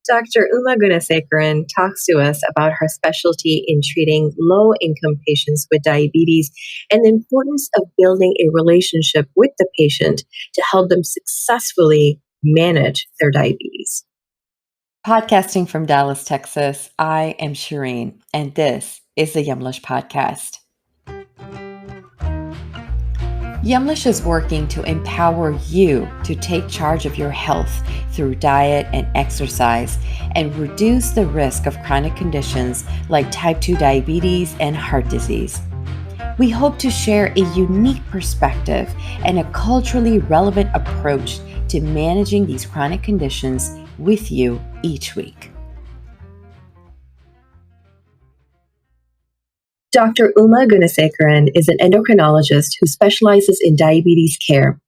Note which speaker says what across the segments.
Speaker 1: Dr. Gunasekaran talks to us about her specialty in treating low-income patients with diabetes and the importance of building a relationship with the patient to help them successfully manage their diabetes.
Speaker 2: Podcasting from Dallas, Texas, I am Shireen, and this is the Yumlish podcast. Yumlish is working to empower you to take charge of your health through diet and exercise and reduce the risk of chronic conditions like type 2 diabetes and heart disease. We hope to share a unique perspective and a culturally relevant approach to managing these chronic conditions with you each week.
Speaker 1: Dr. Gunasekaran is an endocrinologist who specializes in diabetes care.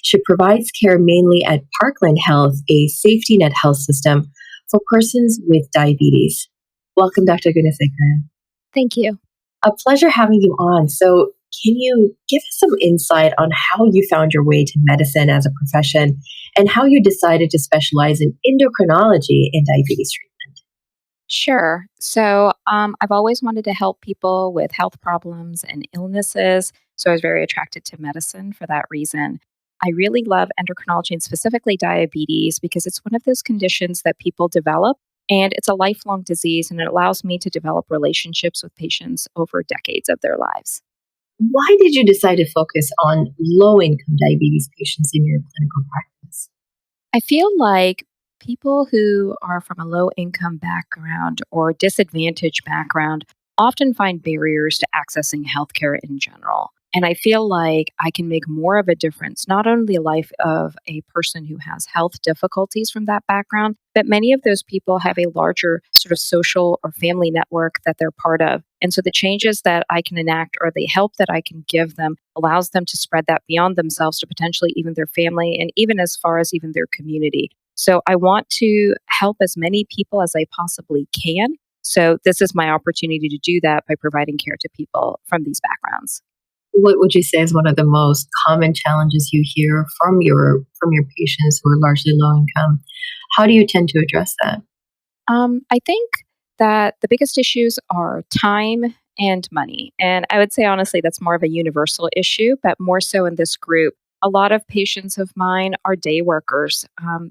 Speaker 1: She provides care mainly at Parkland Health, a safety net health system for persons with diabetes. Welcome, Dr. Gunasekaran.
Speaker 3: Thank you.
Speaker 1: A pleasure having you on. So, can you give us some insight on how you found your way to medicine as a profession and how you decided to specialize in endocrinology in diabetes treatment?
Speaker 3: Sure. So I've always wanted to help people with health problems and illnesses. So I was very attracted to medicine for that reason. I really love endocrinology and specifically diabetes because it's one of those conditions that people develop and it's a lifelong disease and it allows me to develop relationships with patients over decades of their lives.
Speaker 1: Why did you decide to focus on low-income diabetes patients in your clinical practice?
Speaker 3: I feel like people who are from a low income background or disadvantaged background often find barriers to accessing healthcare in general. And I feel like I can make more of a difference, not only the life of a person who has health difficulties from that background, but many of those people have a larger sort of social or family network that they're part of. And so the changes that I can enact or the help that I can give them allows them to spread that beyond themselves to potentially even their family and even as far as even their community. So I want to help as many people as I possibly can. So this is my opportunity to do that by providing care to people from these backgrounds.
Speaker 1: What would you say is one of the most common challenges you hear from your patients who are largely low income? How do you tend to address that?
Speaker 3: I think that the biggest issues are time and money. And I would say, honestly, that's more of a universal issue, but more so in this group. A lot of patients of mine are day workers.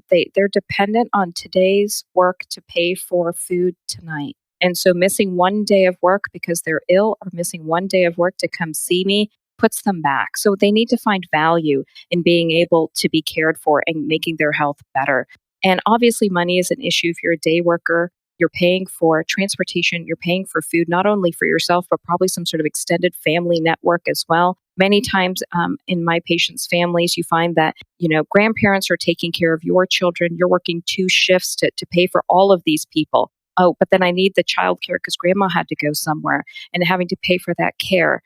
Speaker 3: They're dependent on today's work to pay for food tonight. And so missing one day of work because they're ill or missing one day of work to come see me puts them back. So they need to find value in being able to be cared for and making their health better. And obviously, money is an issue if you're a day worker. You're paying for transportation, you're paying for food, not only for yourself, but probably some sort of extended family network as well. Many times in my patients' families, you find that, grandparents are taking care of your children. You're working 2 shifts to pay for all of these people. Oh, but then I need the childcare because grandma had to go somewhere and having to pay for that care.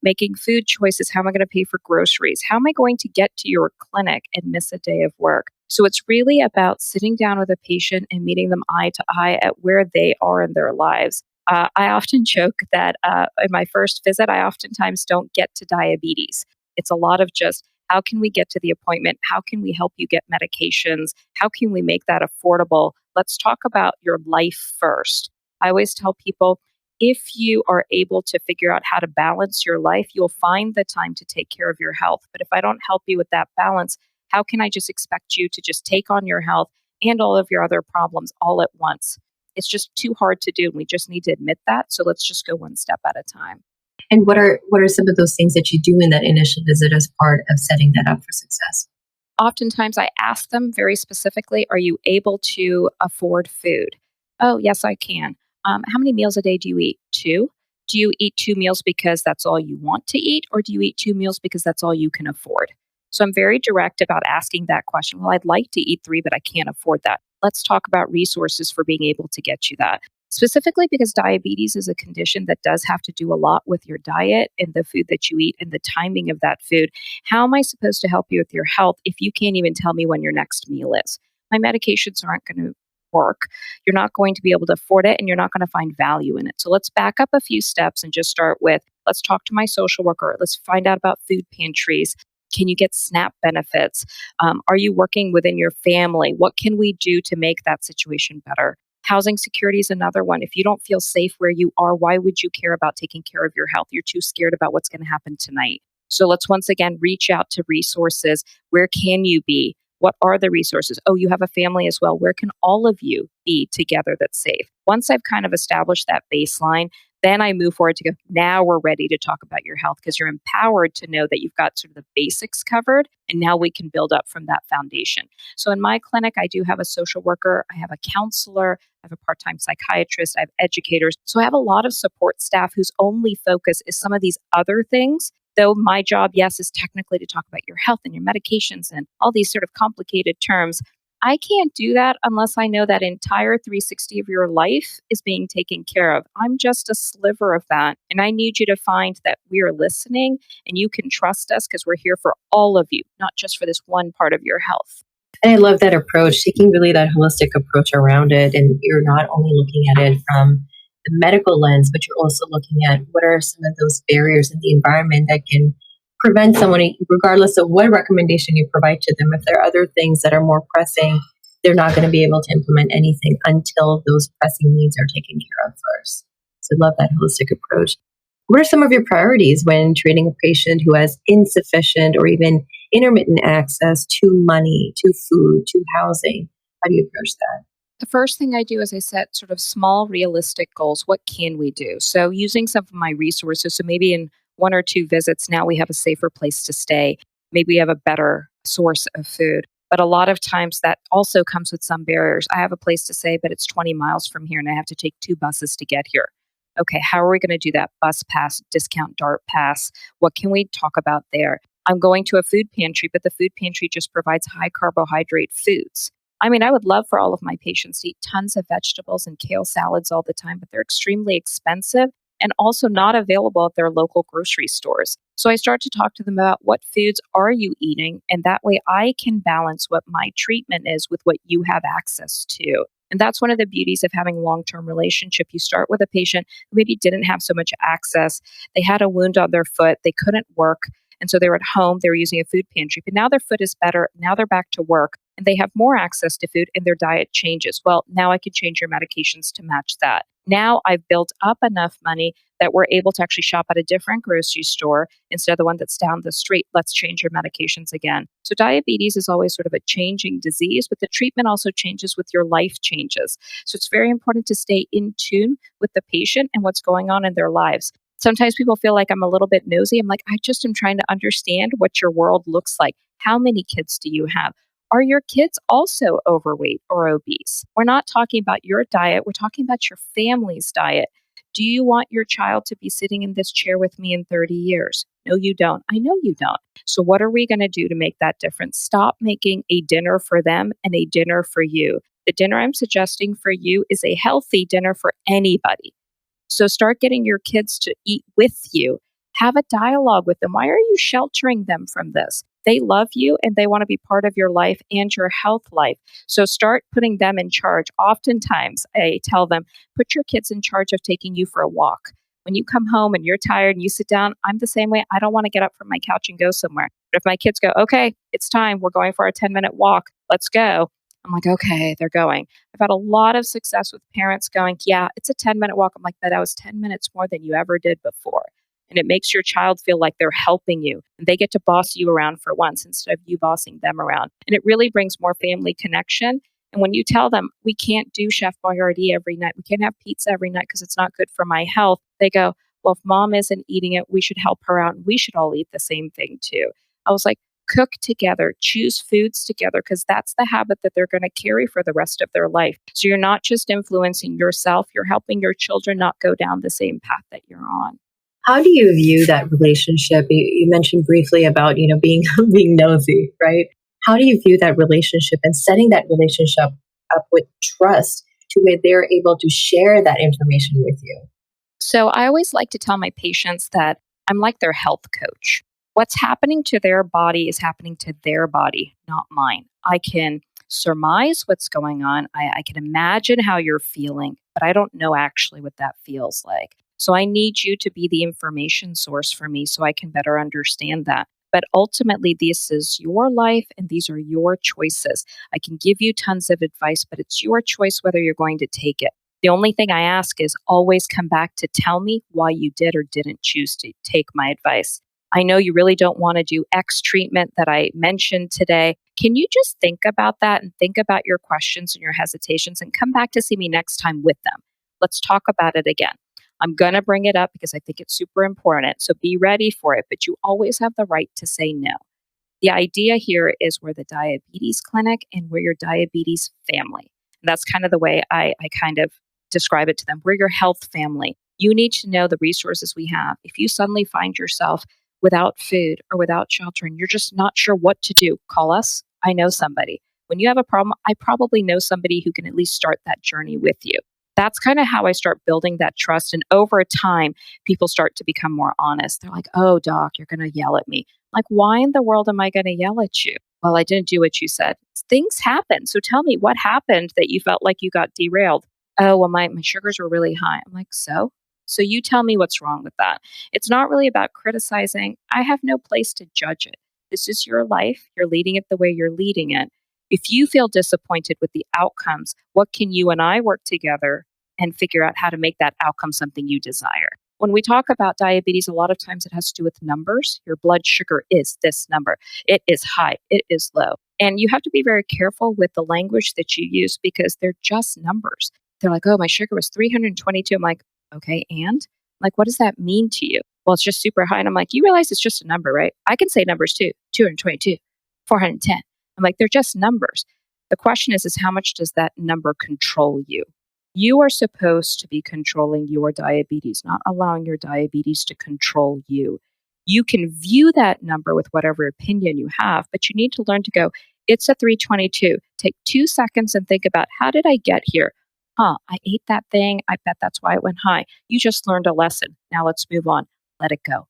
Speaker 3: Making food choices. How am I going to pay for groceries? How am I going to get to your clinic and miss a day of work? So it's really about sitting down with a patient and meeting them eye to eye at where they are in their lives. I often joke that in my first visit, I oftentimes don't get to diabetes. It's a lot of just, how can we get to the appointment? How can we help you get medications? How can we make that affordable? Let's talk about your life first. I always tell people, if you are able to figure out how to balance your life, you'll find the time to take care of your health. But if I don't help you with that balance, how can I just expect you to just take on your health and all of your other problems all at once? It's just too hard to do. We just need to admit that. So let's just go one step at a time.
Speaker 1: And what are some of those things that you do in that initial visit as part of setting that up for success?
Speaker 3: Oftentimes I ask them very specifically, are you able to afford food? Oh, yes, I can. How many meals a day do you eat? 2? Do you eat 2 meals because that's all you want to eat? Or do you eat 2 meals because that's all you can afford? So I'm very direct about asking that question. Well, I'd like to eat 3, but I can't afford that. Let's talk about resources for being able to get you that. Specifically because diabetes is a condition that does have to do a lot with your diet and the food that you eat and the timing of that food. How am I supposed to help you with your health if you can't even tell me when your next meal is? My medications aren't going to work. You're not going to be able to afford it and you're not going to find value in it. So let's back up a few steps and just start with, let's talk to my social worker. Let's find out about food pantries. Can you get SNAP benefits? Are you working within your family? What can we do to make that situation better? Housing security is another one. If you don't feel safe where you are, why would you care about taking care of your health? You're too scared about what's going to happen tonight. So let's once again reach out to resources. Where can you be? What are the resources? Oh, you have a family as well. Where can all of you be together that's safe? Once I've kind of established that baseline, then I move forward to go, now we're ready to talk about your health because you're empowered to know that you've got sort of the basics covered. And now we can build up from that foundation. So in my clinic, I do have a social worker, I have a counselor, I have a part time psychiatrist, I have educators. So I have a lot of support staff whose only focus is some of these other things. Though my job, yes, is technically to talk about your health and your medications and all these sort of complicated terms. I can't do that unless I know that entire 360 of your life is being taken care of. I'm just a sliver of that. And I need you to find that we are listening and you can trust us because we're here for all of you, not just for this one part of your health.
Speaker 1: And I love that approach, taking really that holistic approach around it. And you're not only looking at it from the medical lens, but you're also looking at what are some of those barriers in the environment that can prevent someone, regardless of what recommendation you provide to them. If there are other things that are more pressing, they're not going to be able to implement anything until those pressing needs are taken care of first. So I love that holistic approach. What are some of your priorities when treating a patient who has insufficient or even intermittent access to money, to food, to housing? How do you approach that?
Speaker 3: The first thing I do is I set sort of small, realistic goals. What can we do? So, using some of my resources, so maybe in one or two visits, now we have a safer place to stay. Maybe we have a better source of food. But a lot of times that also comes with some barriers. I have a place to stay, but it's 20 miles from here and I have to take 2 buses to get here. Okay, how are we going to do that? Bus pass, discount DART pass. What can we talk about there? I'm going to a food pantry, but the food pantry just provides high carbohydrate foods. I mean, I would love for all of my patients to eat tons of vegetables and kale salads all the time, but they're extremely expensive and also not available at their local grocery stores. So I start to talk to them about what foods are you eating, and that way I can balance what my treatment is with what you have access to. And that's one of the beauties of having a long-term relationship. You start with a patient who maybe didn't have so much access. They had a wound on their foot. They couldn't work. And so they were at home. They were using a food pantry. But now their foot is better. Now they're back to work. And they have more access to food and their diet changes. Well, now I can change your medications to match that. Now I've built up enough money that we're able to actually shop at a different grocery store instead of the one that's down the street. Let's change your medications again. So diabetes is always sort of a changing disease, but the treatment also changes with your life changes. So it's very important to stay in tune with the patient and what's going on in their lives. Sometimes people feel like I'm a little bit nosy. I'm like, I just am trying to understand what your world looks like. How many kids do you have? Are your kids also overweight or obese? We're not talking about your diet. We're talking about your family's diet. Do you want your child to be sitting in this chair with me in 30 years? No, you don't. I know you don't. So what are we going to do to make that difference? Stop making a dinner for them and a dinner for you. The dinner I'm suggesting for you is a healthy dinner for anybody. So start getting your kids to eat with you. Have a dialogue with them. Why are you sheltering them from this? They love you and they want to be part of your life and your health life. So start putting them in charge. Oftentimes, I tell them, put your kids in charge of taking you for a walk. When you come home and you're tired and you sit down, I'm the same way. I don't want to get up from my couch and go somewhere. But if my kids go, okay, it's time. We're going for our 10-minute walk. Let's go. I'm like, okay, they're going. I've had a lot of success with parents going, yeah, it's a 10-minute walk. I'm like, that was 10 minutes more than you ever did before. And it makes your child feel like they're helping you. And they get to boss you around for once instead of you bossing them around. And it really brings more family connection. And when you tell them, we can't do Chef Boyardee every night, we can't have pizza every night because it's not good for my health, they go, well, if mom isn't eating it, we should help her out. And we should all eat the same thing too. I was like, cook together, choose foods together, because that's the habit that they're going to carry for the rest of their life. So you're not just influencing yourself, you're helping your children not go down the same path that you're on.
Speaker 1: How do you view that relationship? You mentioned briefly about, being being nosy, right? How do you view that relationship and setting that relationship up with trust to where they're able to share that information with you?
Speaker 3: So I always like to tell my patients that I'm like their health coach. What's happening to their body is happening to their body, not mine. I can surmise what's going on. I can imagine how you're feeling, but I don't know actually what that feels like. So I need you to be the information source for me so I can better understand that. But ultimately, this is your life and these are your choices. I can give you tons of advice, but it's your choice whether you're going to take it. The only thing I ask is always come back to tell me why you did or didn't choose to take my advice. I know you really don't want to do X treatment that I mentioned today. Can you just think about that and think about your questions and your hesitations and come back to see me next time with them? Let's talk about it again. I'm going to bring it up because I think it's super important. So be ready for it, but you always have the right to say no. The idea here is we're the diabetes clinic and we're your diabetes family. And that's kind of the way I kind of describe it to them. We're your health family. You need to know the resources we have. If you suddenly find yourself without food or without shelter and you're just not sure what to do, call us. I know somebody. When you have a problem, I probably know somebody who can at least start that journey with you. That's kind of how I start building that trust. And over time, people start to become more honest. They're like, oh, doc, you're going to yell at me. Like, why in the world am I going to yell at you? Well, I didn't do what you said. Things happen. So tell me what happened that you felt like you got derailed. Oh, well, my sugars were really high. I'm like, so? So you tell me what's wrong with that. It's not really about criticizing. I have no place to judge it. This is your life. You're leading it the way you're leading it. If you feel disappointed with the outcomes, what can you and I work together and figure out how to make that outcome something you desire? When we talk about diabetes, a lot of times it has to do with numbers. Your blood sugar is this number. It is high. It is low. And you have to be very careful with the language that you use because they're just numbers. They're like, oh, my sugar was 322. I'm like, okay, and? Like, what does that mean to you? Well, it's just super high. And I'm like, you realize it's just a number, right? I can say numbers too. 222, 410. I'm like, they're just numbers. The question is how much does that number control you? You are supposed to be controlling your diabetes, not allowing your diabetes to control you. You can view that number with whatever opinion you have, but you need to learn to go, it's a 322. Take 2 seconds and think about, how did I get here? I ate that thing. I bet that's why it went high. You just learned a lesson. Now let's move on. Let it go.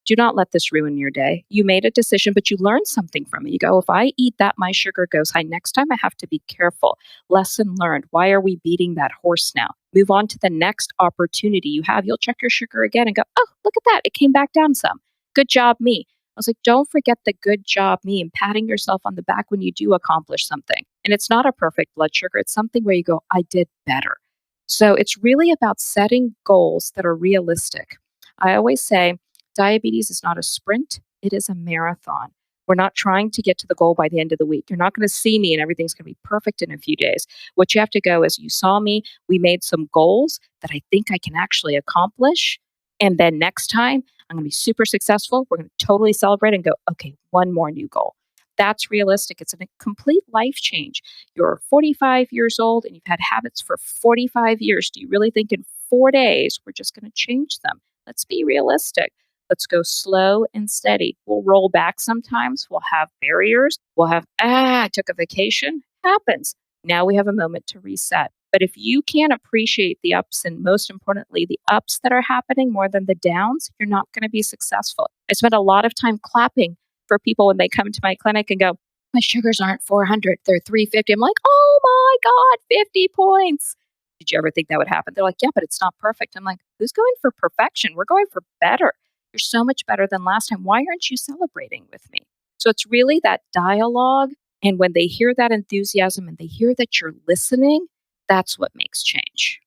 Speaker 3: Do not let this ruin your day. You made a decision, but you learned something from it. You go, if I eat that, my sugar goes high. Next time I have to be careful. Lesson learned. Why are we beating that horse now? Move on to the next opportunity you have. You'll check your sugar again and go, oh, look at that. It came back down some. Good job, me. I was like, don't forget the good job, me, and patting yourself on the back when you do accomplish something. And it's not a perfect blood sugar. It's something where you go, I did better. So it's really about setting goals that are realistic. I always say, diabetes is not a sprint, it is a marathon. We're not trying to get to the goal by the end of the week. You're not going to see me and everything's going to be perfect in a few days. What you have to go is, you saw me, we made some goals that I think I can actually accomplish. And then next time, I'm going to be super successful. We're going to totally celebrate and go, okay, one more new goal. That's realistic. It's a complete life change. You're 45 years old and you've had habits for 45 years. Do you really think in 4 days we're just going to change them? Let's be realistic. Let's go slow and steady. We'll roll back sometimes. We'll have barriers. We'll have, I took a vacation. Happens. Now we have a moment to reset. But if you can't appreciate the ups and most importantly, the ups that are happening more than the downs, you're not going to be successful. I spend a lot of time clapping for people when they come to my clinic and go, my sugars aren't 400, they're 350. I'm like, oh my God, 50 points. Did you ever think that would happen? They're like, yeah, but it's not perfect. I'm like, who's going for perfection? We're going for better. You're so much better than last time. Why aren't you celebrating with me? So it's really that dialogue. And when they hear that enthusiasm and they hear that you're listening, that's what makes change.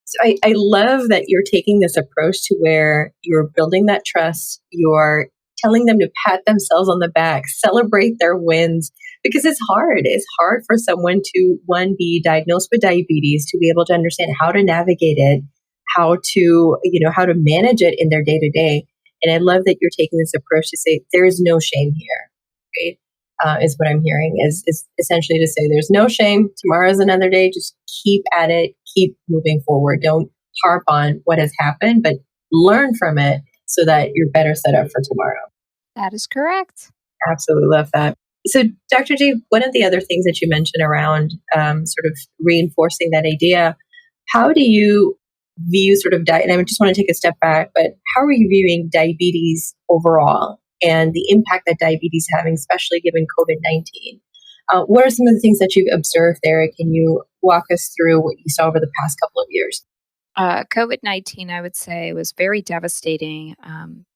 Speaker 1: So I love that you're taking this approach to where you're building that trust, you're telling them to pat themselves on the back, celebrate their wins, because it's hard. It's hard for someone to, one, be diagnosed with diabetes, to be able to understand how to navigate it, how to, how to manage it in their day to day. And I love that you're taking this approach to say, there is no shame here, right? Is what I'm hearing is essentially to say there's no shame. Tomorrow is another day. Just keep at it. Keep moving forward. Don't harp on what has happened, but learn from it so that you're better set up for tomorrow.
Speaker 3: That is correct.
Speaker 1: Absolutely love that. So, Dr. G, one of the other things that you mentioned around sort of reinforcing that idea, how do you view sort of diet? And I just want to take a step back, but how are you viewing diabetes overall and the impact that diabetes is having, especially given COVID-19? What are some of the things that you've observed there? Can you walk us through what you saw over the past couple of years?
Speaker 3: COVID-19, I would say, was very devastating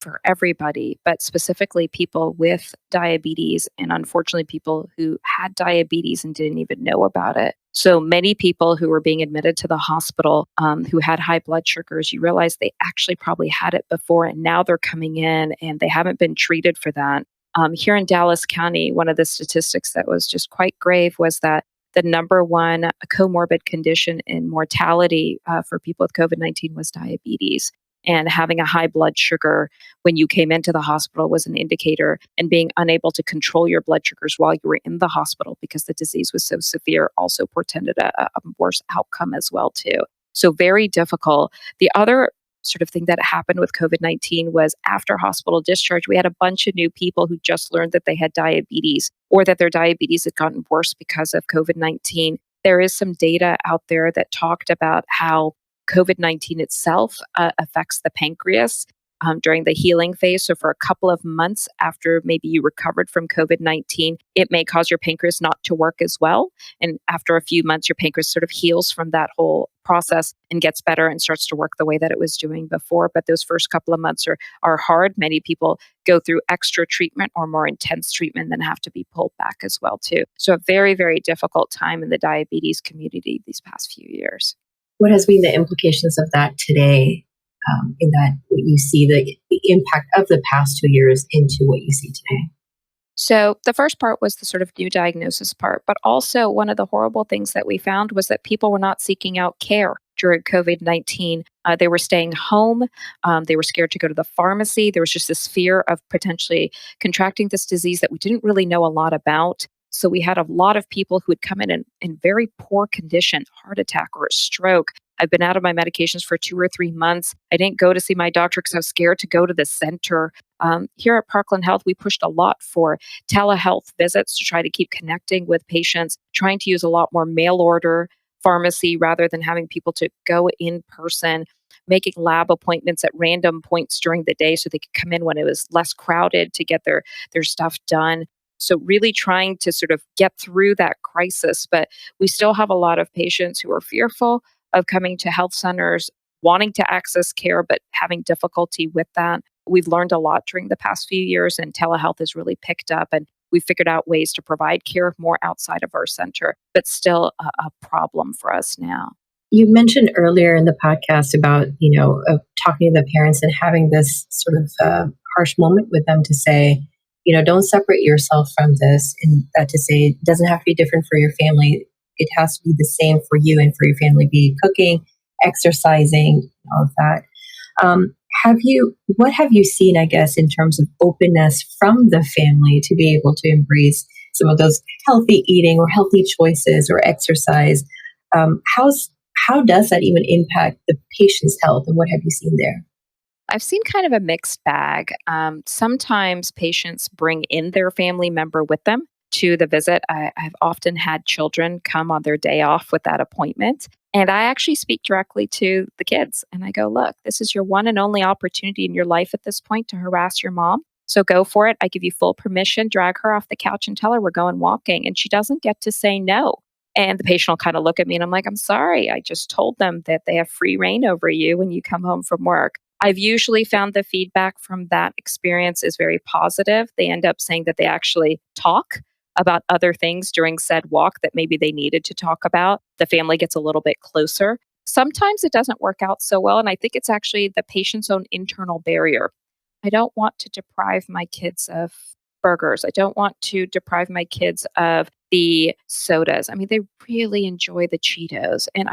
Speaker 3: for everybody, but specifically people with diabetes, and unfortunately, people who had diabetes and didn't even know about it. So many people who were being admitted to the hospital who had high blood sugars, you realize they actually probably had it before, and now they're coming in and they haven't been treated for that. Here in Dallas County, one of the statistics that was just quite grave was that the number one comorbid condition in mortality for people with COVID-19 was diabetes. And having a high blood sugar when you came into the hospital was an indicator, and being unable to control your blood sugars while you were in the hospital because the disease was so severe also portended a worse outcome as well too. So very difficult. The other sort of thing that happened with COVID-19 was after hospital discharge, we had a bunch of new people who just learned that they had diabetes or that their diabetes had gotten worse because of COVID-19. There is some data out there that talked about how COVID-19 itself affects the pancreas during the healing phase. So, for a couple of months after maybe you recovered from COVID-19, it may cause your pancreas not to work as well. And after a few months, your pancreas sort of heals from that whole process and gets better and starts to work the way that it was doing before. But those first couple of months are hard. Many people go through extra treatment or more intense treatment, then have to be pulled back as well too. So, a very, very difficult time in the diabetes community these past few years.
Speaker 1: What has been the implications of that today? In that, what you see the impact of the past 2 years into what you see today?
Speaker 3: So, the first part was the sort of new diagnosis part, but also one of the horrible things that we found was that people were not seeking out care during COVID 19. They were staying home. They were scared to go to the pharmacy. There was just this fear of potentially contracting this disease that we didn't really know a lot about. So, we had a lot of people who had come in very poor condition, heart attack or a stroke. I've been out of my medications for 2 or 3 months. I didn't go to see my doctor because I was scared to go to the center. Here at Parkland Health, we pushed a lot for telehealth visits to try to keep connecting with patients, trying to use a lot more mail order pharmacy rather than having people to go in person, making lab appointments at random points during the day so they could come in when it was less crowded to get their stuff done. So, really trying to sort of get through that crisis. But we still have a lot of patients who are fearful of coming to health centers, wanting to access care, but having difficulty with that. We've learned a lot during the past few years, and telehealth has really picked up, and we've figured out ways to provide care more outside of our center, but still a problem for us now.
Speaker 1: You mentioned earlier in the podcast about, talking to the parents and having this sort of harsh moment with them to say, don't separate yourself from this. And that to say, it doesn't have to be different for your family. It has to be the same for you and for your family, be cooking, exercising, all of that. What have you seen, I guess, in terms of openness from the family to be able to embrace some of those healthy eating or healthy choices or exercise? How does that even impact the patient's health, and what have you seen there?
Speaker 3: I've seen kind of a mixed bag. Sometimes patients bring in their family member with them to the visit. I've often had children come on their day off with that appointment. And I actually speak directly to the kids and I go, look, this is your one and only opportunity in your life at this point to harass your mom. So go for it. I give you full permission. Drag her off the couch and tell her we're going walking. And she doesn't get to say no. And the patient will kind of look at me and I'm like, I'm sorry. I just told them that they have free reign over you when you come home from work. I've usually found the feedback from that experience is very positive. They end up saying that they actually talk about other things during said walk that maybe they needed to talk about. The family gets a little bit closer. Sometimes it doesn't work out so well. And I think it's actually the patient's own internal barrier. I don't want to deprive my kids of burgers. I don't want to deprive my kids of the sodas. I mean, they really enjoy the Cheetos and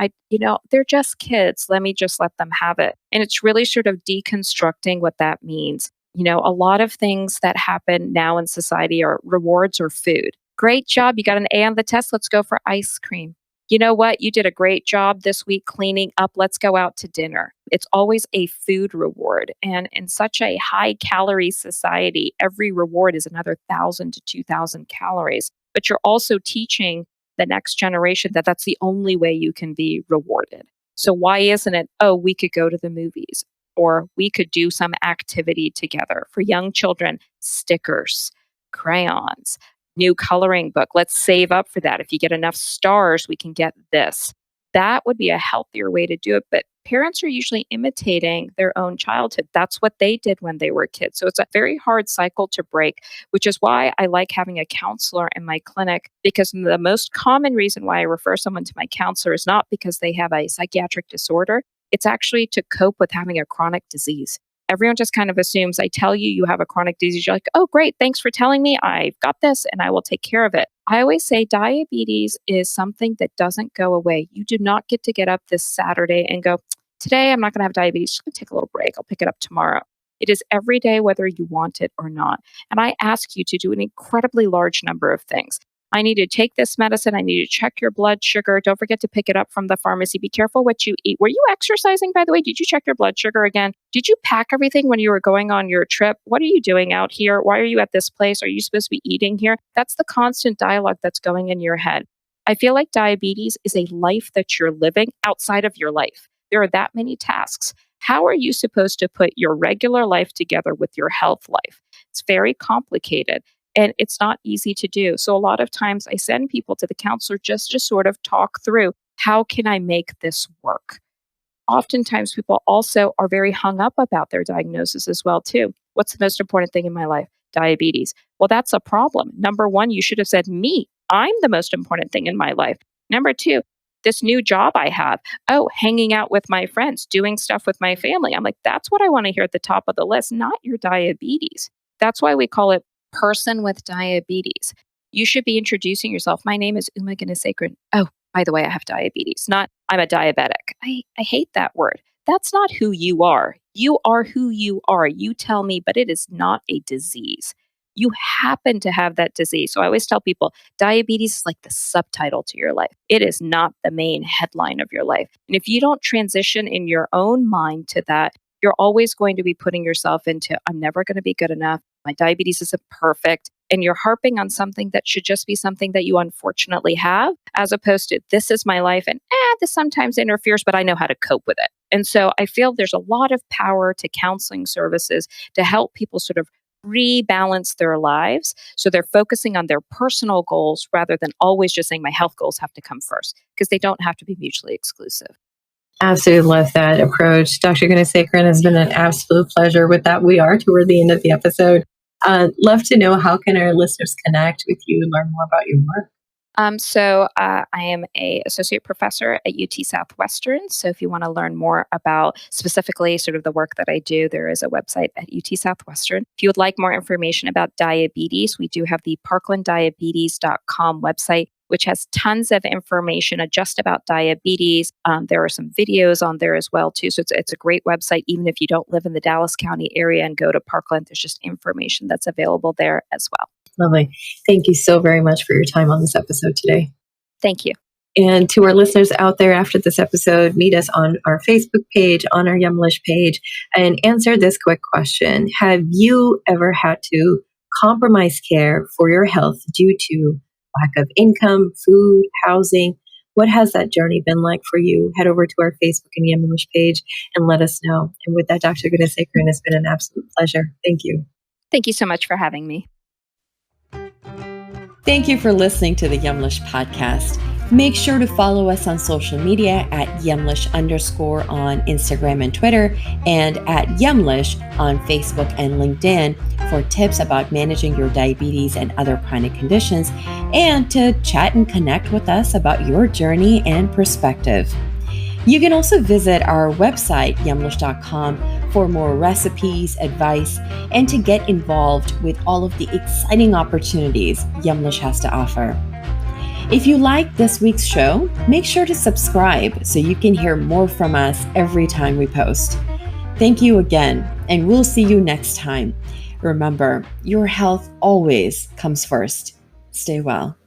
Speaker 3: they're just kids. Let me just let them have it. And it's really sort of deconstructing what that means. A lot of things that happen now in society are rewards or food. Great job. You got an A on the test. Let's go for ice cream. You know what? You did a great job this week cleaning up. Let's go out to dinner. It's always a food reward. And in such a high calorie society, every reward is another 1,000 to 2,000 calories. But you're also teaching the next generation that that's the only way you can be rewarded. So why isn't it, oh, we could go to the movies or we could do some activity together? For young children, stickers, crayons, new coloring book. Let's save up for that. If you get enough stars, we can get this. That would be a healthier way to do it. But parents are usually imitating their own childhood. That's what they did when they were kids. So it's a very hard cycle to break, which is why I like having a counselor in my clinic, because the most common reason why I refer someone to my counselor is not because they have a psychiatric disorder. It's actually to cope with having a chronic disease. Everyone just kind of assumes I tell you you have a chronic disease. You're like, oh, great. Thanks for telling me. I've got this and I will take care of it. I always say diabetes is something that doesn't go away. You do not get to get up this Saturday and go, today I'm not going to have diabetes. Just going to take a little break. I'll pick it up tomorrow. It is every day, whether you want it or not. And I ask you to do an incredibly large number of things. I need to take this medicine. I need to check your blood sugar. Don't forget to pick it up from the pharmacy. Be careful what you eat. Were you exercising, by the way? Did you check your blood sugar again? Did you pack everything when you were going on your trip? What are you doing out here? Why are you at this place? Are you supposed to be eating here? That's the constant dialogue that's going in your head. I feel like diabetes is a life that you're living outside of your life. There are that many tasks. How are you supposed to put your regular life together with your health life? It's very complicated. And it's not easy to do. So a lot of times I send people to the counselor just to sort of talk through, how can I make this work? Oftentimes people also are very hung up about their diagnosis as well too. What's the most important thing in my life? Diabetes. Well, that's a problem. Number one, you should have said me. I'm the most important thing in my life. Number two, this new job I have. Oh, hanging out with my friends, doing stuff with my family. I'm like, that's what I want to hear at the top of the list, not your diabetes. That's why we call it person with diabetes. You should be introducing yourself. My name is Gunasekaran. Oh, by the way, I have diabetes, not I'm a diabetic. I hate that word. That's not who you are. You are who you are. You tell me, but it is not a disease. You happen to have that disease. So I always tell people diabetes is like the subtitle to your life. It is not the main headline of your life. And if you don't transition in your own mind to that, you're always going to be putting yourself into, I'm never going to be good enough. My diabetes isn't perfect. And you're harping on something that should just be something that you unfortunately have, as opposed to this is my life and this sometimes interferes, but I know how to cope with it. And so I feel there's a lot of power to counseling services to help people sort of rebalance their lives. So they're focusing on their personal goals rather than always just saying my health goals have to come first, because they don't have to be mutually exclusive.
Speaker 1: Absolutely love that approach. Dr. Gunasekaran, has been an absolute pleasure. With that, we are toward the end of the episode. Love to know, how can our listeners connect with you and learn more about your work?
Speaker 3: I am an associate professor at UT Southwestern. So if you want to learn more about specifically sort of the work that I do, there is a website at UT Southwestern. If you would like more information about diabetes, we do have the parklanddiabetes.com website, which has tons of information just about diabetes. There are some videos on there as well, too. So it's a great website, even if you don't live in the Dallas County area and go to Parkland. There's just information that's available there as well.
Speaker 1: Lovely. Thank you so very much for your time on this episode today.
Speaker 3: Thank you.
Speaker 1: And to our listeners out there after this episode, meet us on our Facebook page, on our Yumlish page, and answer this quick question. Have you ever had to compromise care for your health due to lack of income, food, housing? What has that journey been like for you? Head over to our Facebook and Yumlish page and let us know. And with that, Dr. Gunasekaran, it's been an absolute pleasure. Thank you.
Speaker 3: Thank you so much for having me.
Speaker 2: Thank you for listening to the Yumlish podcast. Make sure to follow us on social media at Yumlish_ on Instagram and Twitter, and at Yumlish on Facebook and LinkedIn for tips about managing your diabetes and other chronic conditions, and to chat and connect with us about your journey and perspective. You can also visit our website, yumlish.com, for more recipes, advice, and to get involved with all of the exciting opportunities Yumlish has to offer. If you like this week's show, make sure to subscribe so you can hear more from us every time we post. Thank you again, and we'll see you next time. Remember, your health always comes first. Stay well.